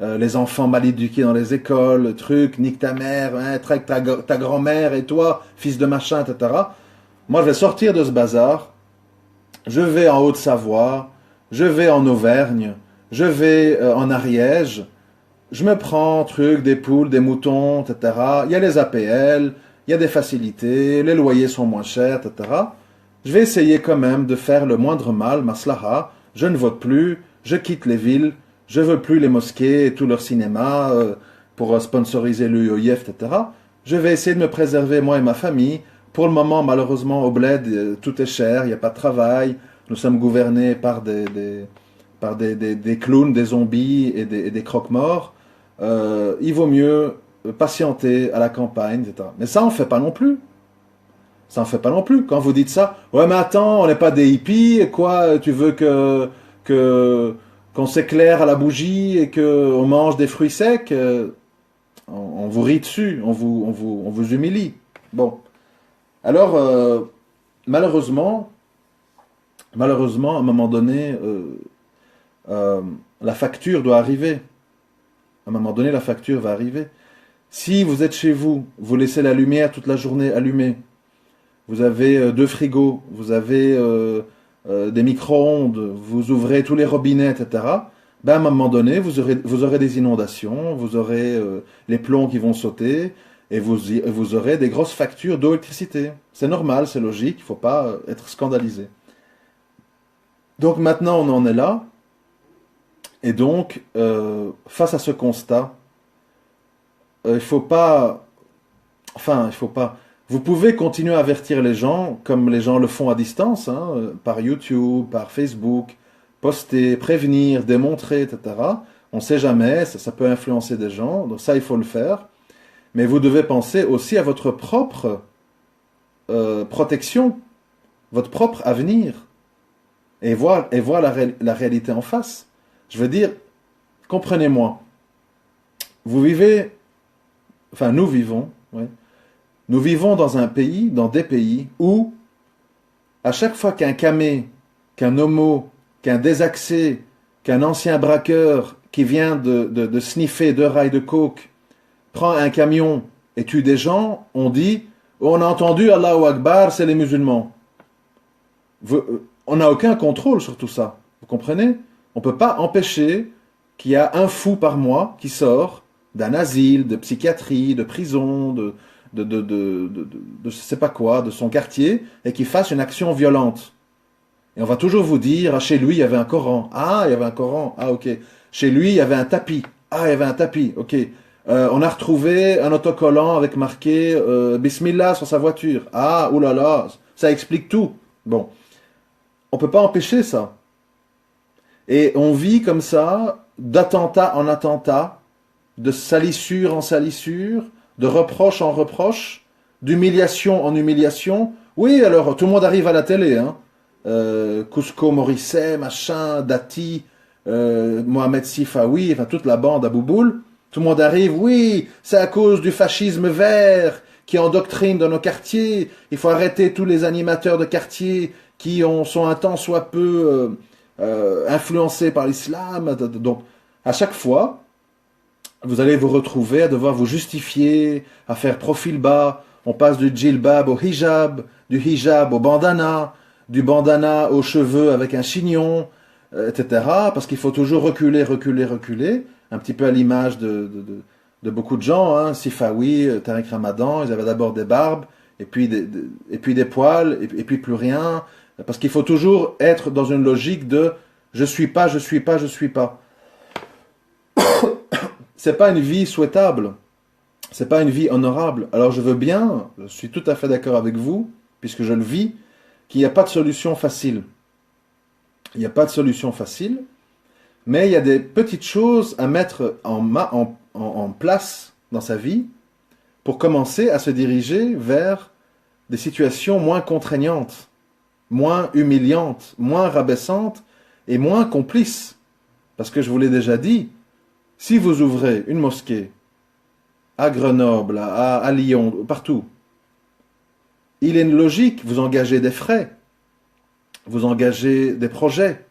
S1: les enfants mal éduqués dans les écoles, le truc, nique ta mère, hein, traque ta grand-mère et toi, fils de machin, etc. Moi, je vais sortir de ce bazar, je vais en Haute-Savoie, je vais en Auvergne, je vais en Ariège, je me prends truc, des poules, des moutons, etc. Il y a les APL, il y a des facilités, les loyers sont moins chers, etc. Je vais essayer quand même de faire le moindre mal, maslaha. Je ne vote plus, je quitte les villes, je veux plus les mosquées et tout leur cinéma pour sponsoriser l'UOIF, etc. Je vais essayer de me préserver, moi et ma famille. Pour le moment, malheureusement, au bled, tout est cher, il n'y a pas de travail. Nous sommes gouvernés par des clowns, des zombies et des croque-morts. Il vaut mieux patienter à la campagne, etc. Mais ça, on ne fait pas non plus. Ça en fait pas non plus. Quand vous dites ça, ouais, mais attends, on n'est pas des hippies, quoi, tu veux que qu'on s'éclaire à la bougie et qu'on mange des fruits secs, on vous rit dessus, on vous humilie. Bon. Alors, malheureusement, à un moment donné, la facture doit arriver. À un moment donné, la facture va arriver. Si vous êtes chez vous, vous laissez la lumière toute la journée allumée, vous avez deux frigos, vous avez des micro-ondes, vous ouvrez tous les robinets, etc. Ben, à un moment donné, vous aurez des inondations, vous aurez les plombs qui vont sauter, et vous aurez des grosses factures d'électricité. C'est normal, c'est logique, il ne faut pas être scandalisé. Donc maintenant, on en est là, et donc, face à ce constat, il faut pas... Enfin, il faut pas... Vous pouvez continuer à avertir les gens, comme les gens le font à distance, hein, par YouTube, par Facebook, poster, prévenir, démontrer, etc. On ne sait jamais, ça peut influencer des gens, donc ça, il faut le faire. Mais vous devez penser aussi à votre propre protection, votre propre avenir, et voir la réalité en face. Je veux dire, comprenez-moi, vous vivez, enfin nous vivons, ouais, nous vivons dans un pays, dans des pays où, à chaque fois qu'un camé, qu'un homo, qu'un désaxé, qu'un ancien braqueur qui vient de sniffer deux rails de coke prend un camion et tue des gens, on dit on a entendu Allahu Akbar, c'est les musulmans. On n'a aucun contrôle sur tout ça. Vous comprenez? On ne peut pas empêcher qu'il y a un fou par mois qui sort d'un asile, de psychiatrie, de prison, de je sais pas quoi, de son quartier, et qui fasse une action violente. Et on va toujours vous dire, ah, chez lui, il y avait un Coran. Ah, il y avait un Coran. Ah, ok. Chez lui, il y avait un tapis. Ah, il y avait un tapis. Ok. On a retrouvé un autocollant avec marqué Bismillah sur sa voiture. Ah, oulala, ça explique tout. Bon. On peut pas empêcher ça. Et on vit comme ça, d'attentat en attentat, de salissure en salissure, de reproche en reproche, d'humiliation en humiliation. Oui, alors tout le monde arrive à la télé, hein. Cusco Morisset, machin, Dati, Mohamed Sifawi, enfin toute la bande à Bouboule. Tout le monde arrive, oui, c'est à cause du fascisme vert qui endoctrine dans nos quartiers. Il faut arrêter tous les animateurs de quartier qui sont un tant soit peu influencés par l'islam. Donc, à chaque fois, vous allez vous retrouver à devoir vous justifier, à faire profil bas. On passe du djilbab au hijab, du hijab au bandana, du bandana aux cheveux avec un chignon, etc. Parce qu'il faut toujours reculer, reculer, reculer. Un petit peu à l'image de beaucoup de gens, hein. Sifawi, Tariq Ramadan, ils avaient d'abord des barbes, et puis des poils, et puis plus rien. Parce qu'il faut toujours être dans une logique de je suis pas, je suis pas, je suis pas. C'est pas une vie souhaitable. C'est pas une vie honorable. Alors je veux bien, je suis tout à fait d'accord avec vous, puisque je le vis, qu'il n'y a pas de solution facile. Il n'y a pas de solution facile, mais il y a des petites choses à mettre en place dans sa vie pour commencer à se diriger vers des situations moins contraignantes, moins humiliante, moins rabaissante et moins complice. Parce que je vous l'ai déjà dit, si vous ouvrez une mosquée à Grenoble, à Lyon, partout, il est logique, vous engagez des frais, vous engagez des projets,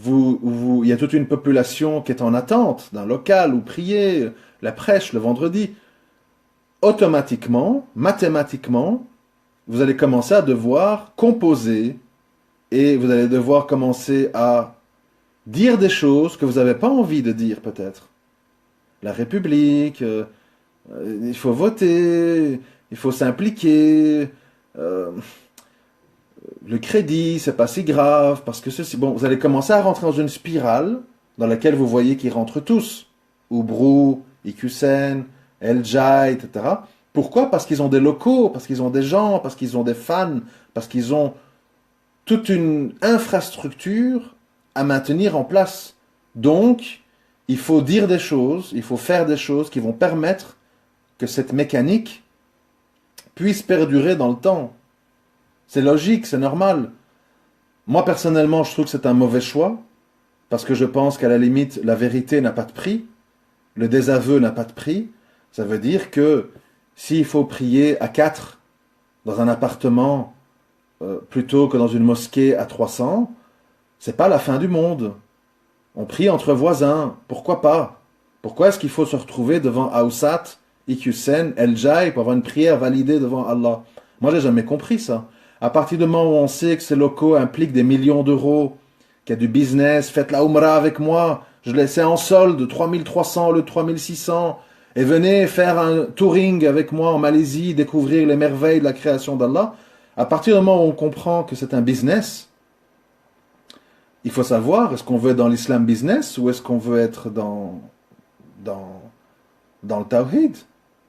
S1: il y a toute une population qui est en attente d'un local où prier, la prêche le vendredi. Automatiquement, mathématiquement, vous allez commencer à devoir composer et vous allez devoir commencer à dire des choses que vous n'avez pas envie de dire peut-être. La République, il faut voter, il faut s'impliquer, le crédit, c'est pas si grave, parce que ceci... Bon, vous allez commencer à rentrer dans une spirale dans laquelle vous voyez qu'ils rentrent tous. Oubrou, IQSEN, El Jai, etc. Pourquoi? Parce qu'ils ont des locaux, parce qu'ils ont des gens, parce qu'ils ont des fans, parce qu'ils ont toute une infrastructure à maintenir en place. Donc, il faut dire des choses, il faut faire des choses qui vont permettre que cette mécanique puisse perdurer dans le temps. C'est logique, c'est normal. Moi, personnellement, je trouve que c'est un mauvais choix, parce que je pense qu'à la limite, la vérité n'a pas de prix, le désaveu n'a pas de prix. Ça veut dire que s'il faut prier à 4 dans un appartement plutôt que dans une mosquée à 300, c'est pas la fin du monde. On prie entre voisins, pourquoi pas? Pourquoi est-ce qu'il faut se retrouver devant Aousat, IQSEN, El Jai pour avoir une prière validée devant Allah? Moi, j'ai jamais compris ça. À partir du moment où on sait que ces locaux impliquent des millions d'euros, qu'il y a du business, faites la Umrah avec moi, je laissais en solde 3300 le 3600, et venez faire un touring avec moi en Malaisie, découvrir les merveilles de la création d'Allah. À partir du moment où on comprend que c'est un business, il faut savoir, est-ce qu'on veut être dans l'islam business ou est-ce qu'on veut être dans le tawhid,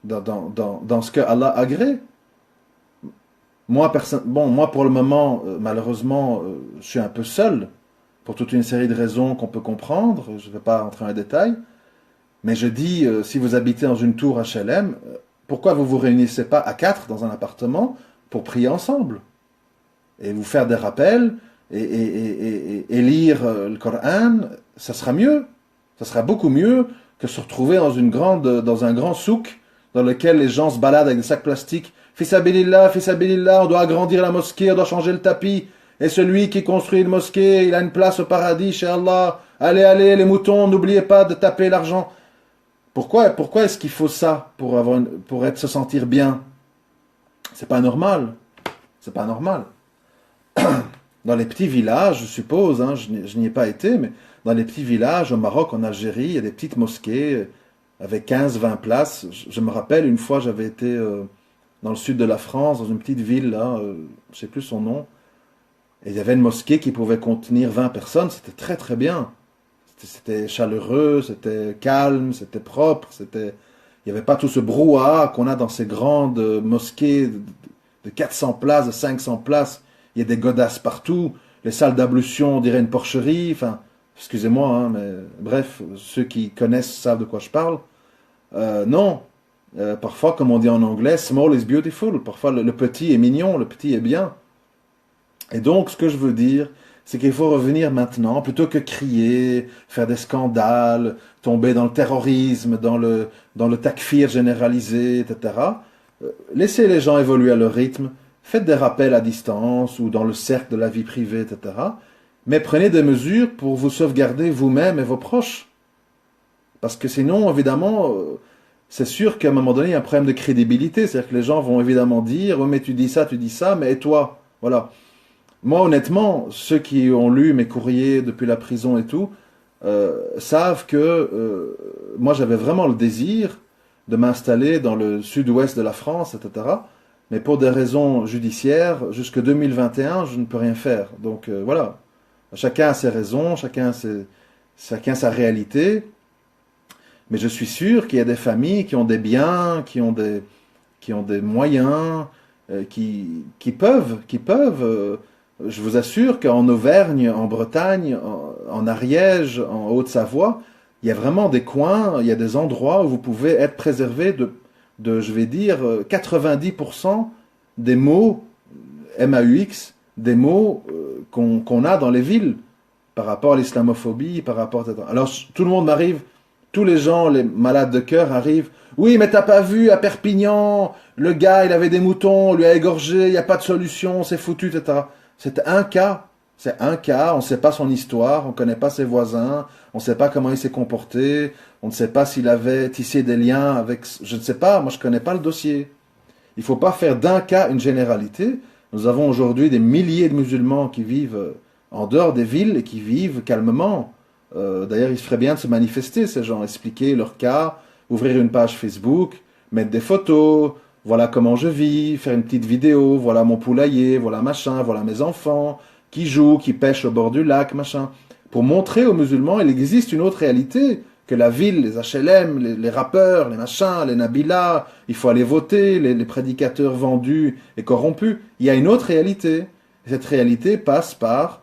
S1: dans ce que Allah agrée. Moi, pour le moment, malheureusement, je suis un peu seul, pour toute une série de raisons qu'on peut comprendre, je ne vais pas rentrer dans les détails, mais je dis, si vous habitez dans une tour HLM, pourquoi vous ne vous réunissez pas à 4 dans un appartement pour prier ensemble et vous faire des rappels et lire le Coran? Ça sera mieux, ça sera beaucoup mieux que se retrouver dans un grand souk dans lequel les gens se baladent avec des sacs plastiques. Fisabilillah, on doit agrandir la mosquée, on doit changer le tapis. Et celui qui construit une mosquée, il a une place au paradis chez Allah. Allez, les moutons, n'oubliez pas de taper l'argent. Pourquoi est-ce qu'il faut ça pour se sentir bien? C'est pas normal. C'est pas normal. Dans les petits villages, je suppose, hein, je n'y ai pas été, mais dans les petits villages, au Maroc, en Algérie, il y a des petites mosquées avec 15-20 places. Je me rappelle, une fois, j'avais été dans le sud de la France, dans une petite ville, là, je ne sais plus son nom, et il y avait une mosquée qui pouvait contenir 20 personnes, c'était très très bien. C'était chaleureux, c'était calme, c'était propre, il n'y avait pas tout ce brouhaha qu'on a dans ces grandes mosquées de 400 places, de 500 places. Il y a des godasses partout, les salles d'ablution, on dirait une porcherie, enfin, excusez-moi, hein, mais bref, ceux qui connaissent savent de quoi je parle. Non, parfois, comme on dit en anglais, small is beautiful, parfois le petit est mignon, le petit est bien. Et donc, ce que je veux dire, c'est qu'il faut revenir maintenant, plutôt que crier, faire des scandales, tomber dans le terrorisme, dans le takfir généralisé, etc. Laissez les gens évoluer à leur rythme, faites des rappels à distance ou dans le cercle de la vie privée, etc. Mais prenez des mesures pour vous sauvegarder vous-même et vos proches. Parce que sinon, évidemment, c'est sûr qu'à un moment donné, il y a un problème de crédibilité. C'est-à-dire que les gens vont évidemment dire « Oui, mais tu dis ça, mais et toi ?» Voilà. Moi, honnêtement, ceux qui ont lu mes courriers depuis la prison et tout, savent que moi, j'avais vraiment le désir de m'installer dans le sud-ouest de la France, etc. Mais pour des raisons judiciaires, jusque 2021, je ne peux rien faire. Donc voilà, chacun a ses raisons, chacun sa réalité. Mais je suis sûr qu'il y a des familles qui ont des biens, qui ont des moyens, qui peuvent. Je vous assure qu'en Auvergne, en Bretagne, en Ariège, en Haute-Savoie, il y a vraiment des coins, il y a des endroits où vous pouvez être préservé de je vais dire, 90% des maux MAUX des mots qu'on a dans les villes par rapport à l'islamophobie, par rapport à... Alors tout le monde m'arrive, tous les gens, les malades de cœur arrivent. Oui, mais t'as pas vu à Perpignan, le gars, il avait des moutons, on lui a égorgé, il n'y a pas de solution, c'est foutu, etc. C'est un cas. C'est un cas, on ne sait pas son histoire, on ne connaît pas ses voisins, on ne sait pas comment il s'est comporté, on ne sait pas s'il avait tissé des liens avec... Je ne sais pas, moi je ne connais pas le dossier. Il ne faut pas faire d'un cas une généralité. Nous avons aujourd'hui des milliers de musulmans qui vivent en dehors des villes et qui vivent calmement. D'ailleurs, il ferait bien de se manifester, ces gens, expliquer leur cas, ouvrir une page Facebook, mettre des photos, voilà comment je vis, faire une petite vidéo, voilà mon poulailler, voilà machin, voilà mes enfants, qui jouent, qui pêchent au bord du lac, machin. Pour montrer aux musulmans, il existe une autre réalité, que la ville, les HLM, les rappeurs, les machins, les Nabila, il faut aller voter, les prédicateurs vendus et corrompus. Il y a une autre réalité. Et cette réalité passe par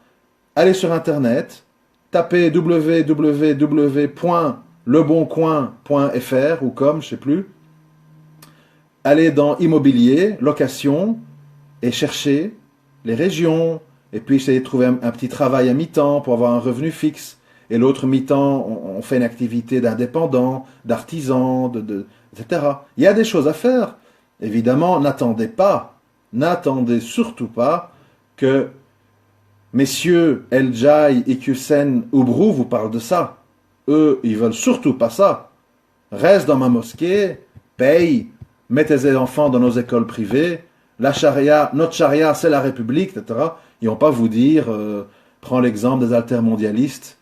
S1: aller sur Internet, taper www.leboncoin.fr ou comme, je sais plus, aller dans immobilier, location, et chercher les régions, et puis essayer de trouver un petit travail à mi-temps pour avoir un revenu fixe. Et l'autre mi-temps, on fait une activité d'indépendant, d'artisan, etc. Il y a des choses à faire. Évidemment, n'attendez surtout pas que messieurs El Jai, Iqiyoussen, Oubrou vous parlent de ça. Eux, ils veulent surtout pas ça. Reste dans ma mosquée, paye, mets tes enfants dans nos écoles privées, la charia, notre charia, c'est la République, etc. Ils vont pas vous dire, prends l'exemple des altermondialistes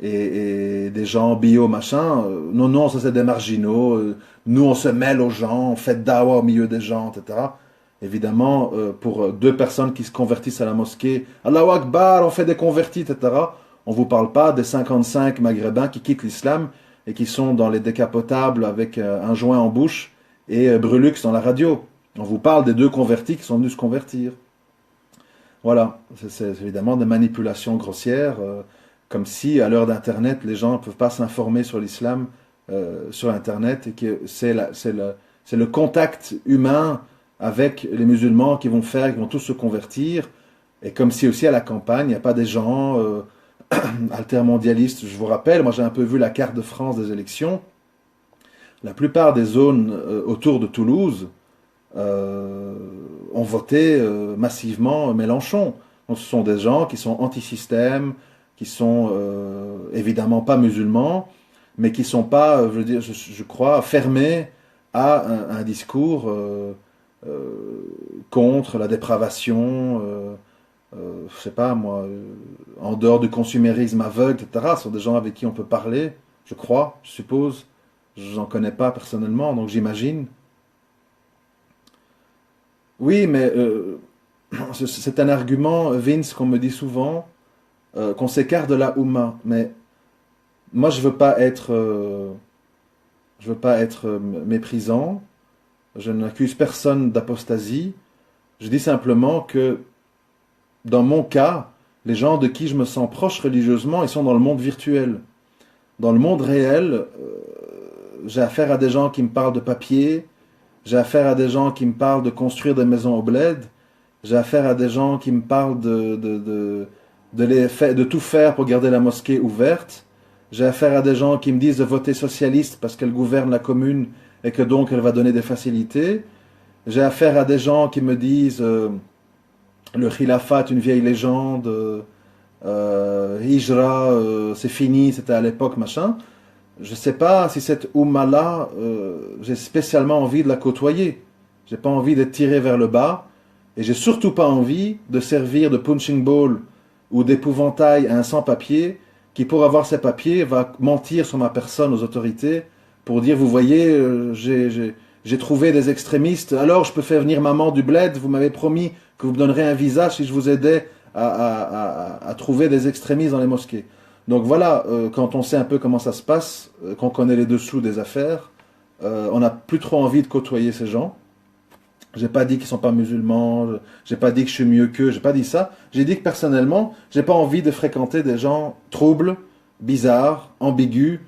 S1: et des gens bio, machin. Non, non, ça c'est des marginaux. Nous, on se mêle aux gens, on fait dawa au milieu des gens, etc. Évidemment, pour deux personnes qui se convertissent à la mosquée, Allahu Akbar, on fait des convertis, etc. On ne vous parle pas des 55 maghrébins qui quittent l'islam et qui sont dans les décapotables avec un joint en bouche et Brulux dans la radio. On vous parle des deux convertis qui sont venus se convertir. Voilà, c'est évidemment des manipulations grossières, comme si à l'heure d'Internet, les gens ne peuvent pas s'informer sur l'islam sur Internet et que c'est le contact humain avec les musulmans qui vont tous se convertir. Et comme si aussi à la campagne, il n'y a pas des gens altermondialistes. Je vous rappelle, moi j'ai un peu vu la carte de France des élections. La plupart des zones autour de Toulouse ont voté massivement Mélenchon. Donc ce sont des gens qui sont anti-système, qui sont évidemment pas musulmans, mais qui sont pas, je veux dire, je crois, fermés à un discours contre la dépravation, je sais pas moi, en dehors du consumérisme aveugle, etc. Ce sont des gens avec qui on peut parler, je crois, je suppose. Je n'en connais pas personnellement, donc j'imagine. Oui, mais c'est un argument, Vince, qu'on me dit souvent, qu'on s'écarte de la Oumma. Mais moi, je veux pas être méprisant. Je n'accuse personne d'apostasie. Je dis simplement que, dans mon cas, les gens de qui je me sens proche religieusement, ils sont dans le monde virtuel. Dans le monde réel, j'ai affaire à des gens qui me parlent de papier, j'ai affaire à des gens qui me parlent de construire des maisons au bled, j'ai affaire à des gens qui me parlent de tout faire pour garder la mosquée ouverte, j'ai affaire à des gens qui me disent de voter socialiste parce qu'elle gouverne la commune et que donc elle va donner des facilités, j'ai affaire à des gens qui me disent le khilafat est une vieille légende, Hijra, c'est fini, c'était à l'époque, machin. Je ne sais pas si cette Oumma-là, j'ai spécialement envie de la côtoyer. J'ai pas envie d'être tiré vers le bas. Et j'ai surtout pas envie de servir de punching ball ou d'épouvantail à un sans-papier qui, pour avoir ses papiers, va mentir sur ma personne aux autorités pour dire, vous voyez, j'ai trouvé des extrémistes, alors je peux faire venir maman du bled, vous m'avez promis que vous me donnerez un visa si je vous aidais à trouver des extrémistes dans les mosquées. Donc voilà, quand on sait un peu comment ça se passe, qu'on connaît les dessous des affaires, on n'a plus trop envie de côtoyer ces gens. J'ai pas dit qu'ils sont pas musulmans, j'ai pas dit que je suis mieux qu'eux, j'ai pas dit ça. J'ai dit que personnellement, j'ai pas envie de fréquenter des gens troubles, bizarres, ambigus,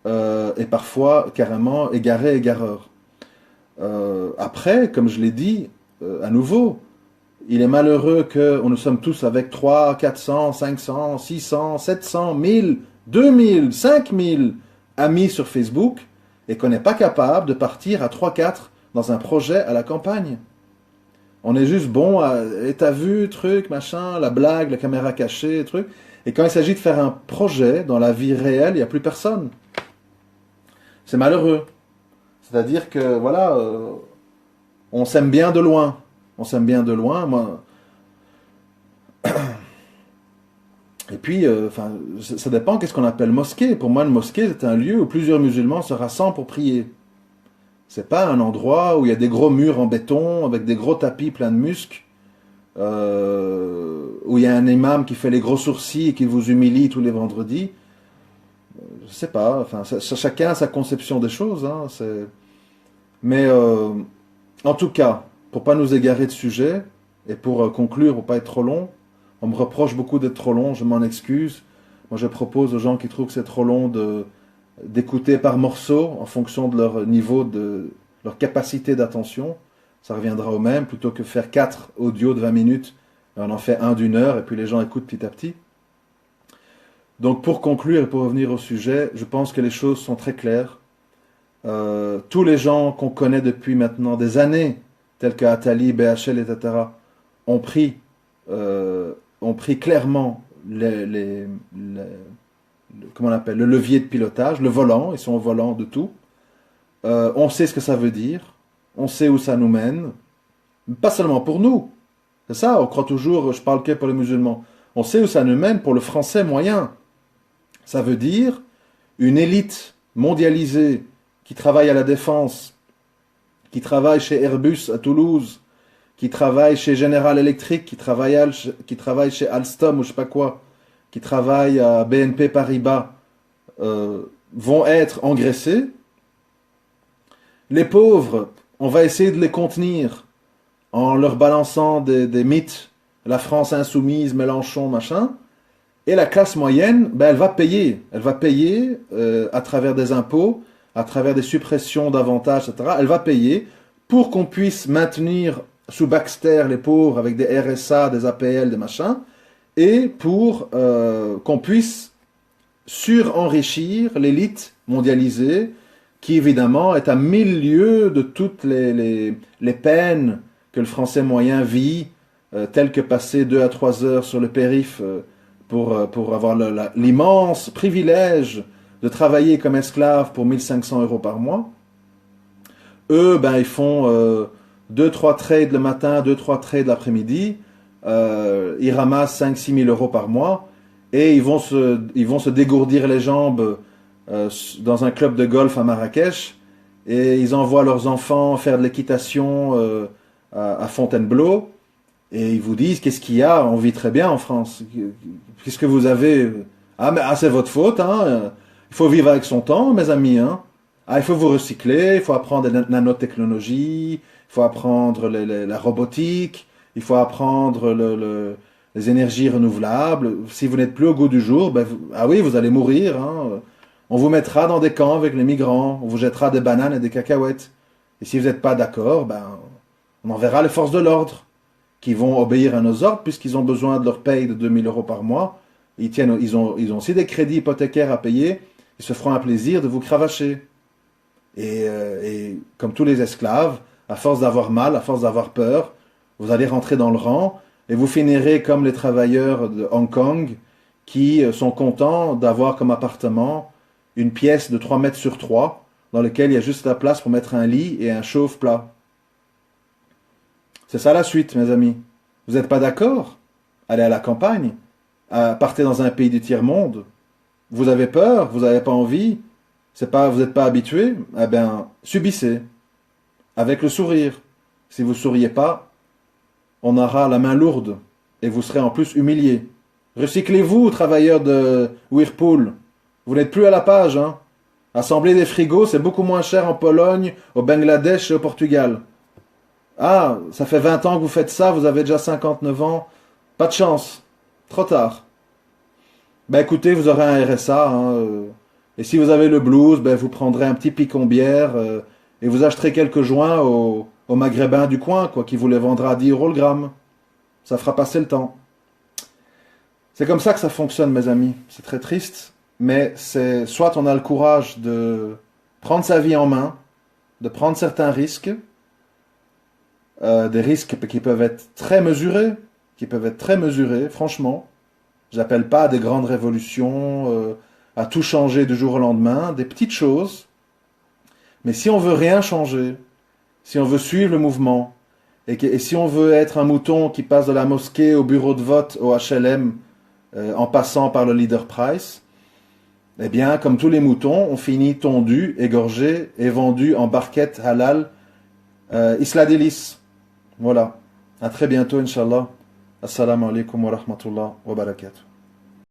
S1: et parfois carrément égarés, égareurs. Après, comme je l'ai dit, à nouveau, il est malheureux que nous sommes tous avec 3, 400, 500, 600, 700, 1000, 2000, 5000 amis sur Facebook et qu'on n'est pas capable de partir à 3, 4 dans un projet à la campagne. On est juste bon à, et t'as vu, truc, machin, la blague, la caméra cachée, truc. Et quand il s'agit de faire un projet dans la vie réelle, il n'y a plus personne. C'est malheureux. C'est-à-dire que, voilà, on s'aime bien de loin. On s'aime bien de loin. Moi. Et puis, enfin, ça dépend qu'est-ce qu'on appelle mosquée. Pour moi, une mosquée, c'est un lieu où plusieurs musulmans se rassemblent pour prier. C'est pas un endroit où il y a des gros murs en béton avec des gros tapis pleins de musc, où il y a un imam qui fait les gros sourcils et qui vous humilie tous les vendredis. Je sais pas. Enfin, chacun a sa conception des choses. Hein, mais en tout cas, pour pas nous égarer de sujet et pour conclure, pour pas être trop long, on me reproche beaucoup d'être trop long. Je m'en excuse. Moi, je propose aux gens qui trouvent que c'est trop long d'écouter par morceaux en fonction de leur niveau, de leur capacité d'attention. Ça reviendra au même, plutôt que faire 4 audios de 20 minutes, et on en fait un d'une heure, et puis les gens écoutent petit à petit. Donc pour conclure et pour revenir au sujet, je pense que les choses sont très claires. Tous les gens qu'on connaît depuis maintenant des années, tels que Attali, BHL, etc., ont pris clairement comment on appelle, le levier de pilotage, le volant, ils sont au volant de tout. On sait ce que ça veut dire, on sait où ça nous mène, pas seulement pour nous, c'est ça, on croit toujours, je parle que pour les musulmans, on sait où ça nous mène pour le français moyen. Ça veut dire une élite mondialisée qui travaille à la défense, qui travaille chez Airbus à Toulouse, qui travaille chez General Electric, qui travaille chez Alstom ou je sais pas quoi, qui travaillent à BNP Paribas, vont être engraissés. Les pauvres, on va essayer de les contenir en leur balançant des mythes, la France insoumise, Mélenchon, machin. Et la classe moyenne, ben, elle va payer. Elle va payer à travers des impôts, à travers des suppressions d'avantages, etc. Elle va payer pour qu'on puisse maintenir sous Baxter les pauvres avec des RSA, des APL, des machins, et pour qu'on puisse surenrichir l'élite mondialisée, qui évidemment est à 1000 lieues de toutes les peines que le français moyen vit, telles que passer 2 à 3 heures sur le périph' pour avoir l'immense privilège de travailler comme esclave pour 1500 € par mois. Eux, ben, ils font 2-3 trades le matin, 2-3 trades l'après-midi, ils ramassent 5-6 000 € par mois, et ils vont se dégourdir les jambes dans un club de golf à Marrakech, et ils envoient leurs enfants faire de l'équitation à Fontainebleau, et ils vous disent, qu'est-ce qu'il y a? On vit très bien en France. Qu'est-ce que vous avez? Ah, mais c'est votre faute, hein. Il faut vivre avec son temps, mes amis, hein. Ah, il faut vous recycler, il faut apprendre la nanotechnologie, il faut apprendre la robotique, il faut apprendre les énergies renouvelables. Si vous n'êtes plus au goût du jour, ben, ah oui, vous allez mourir, hein. On vous mettra dans des camps avec les migrants, on vous jettera des bananes et des cacahuètes. Et si vous n'êtes pas d'accord, ben, on enverra les forces de l'ordre, qui vont obéir à nos ordres, puisqu'ils ont besoin de leur paye de 2000 € par mois. Ils ont aussi des crédits hypothécaires à payer, ils se feront un plaisir de vous cravacher. Et comme tous les esclaves, à force d'avoir mal, à force d'avoir peur, vous allez rentrer dans le rang, et vous finirez comme les travailleurs de Hong Kong, qui sont contents d'avoir comme appartement une pièce de 3 mètres sur 3, dans laquelle il y a juste la place pour mettre un lit et un chauffe-plat. C'est ça la suite, mes amis. Vous n'êtes pas d'accord? Allez à la campagne, partez dans un pays du tiers-monde. Vous avez peur, vous n'avez pas envie, vous n'êtes pas habitué, eh bien, subissez, avec le sourire. Si vous ne souriez pas, on aura la main lourde, et vous serez en plus humilié. Recyclez-vous, travailleurs de Whirlpool. Vous n'êtes plus à la page, hein. Assembler des frigos, c'est beaucoup moins cher en Pologne, au Bangladesh et au Portugal. Ah, ça fait 20 ans que vous faites ça, vous avez déjà 59 ans. Pas de chance. Trop tard. Ben écoutez, vous aurez un RSA. Hein, et si vous avez le blues, ben vous prendrez un petit picon bière et vous acheterez quelques joints au maghrébin du coin, quoi, qui vous les vendra à 10 € le gramme. Ça fera passer le temps. C'est comme ça que ça fonctionne, mes amis. C'est très triste, mais c'est soit on a le courage de prendre sa vie en main, de prendre certains risques, des risques qui peuvent être très mesurés, franchement. J'appelle pas à des grandes révolutions, à tout changer du jour au lendemain, des petites choses. Mais si on veut rien changer, si on veut suivre le mouvement, et si on veut être un mouton qui passe de la mosquée au bureau de vote au HLM, en passant par le Leader Price, eh bien, comme tous les moutons, on finit tondu, égorgé et vendu en barquette halal Isla Délice. Voilà. À très bientôt, Inch'Allah. Assalamu alaikum wa rahmatullah wa barakatuh.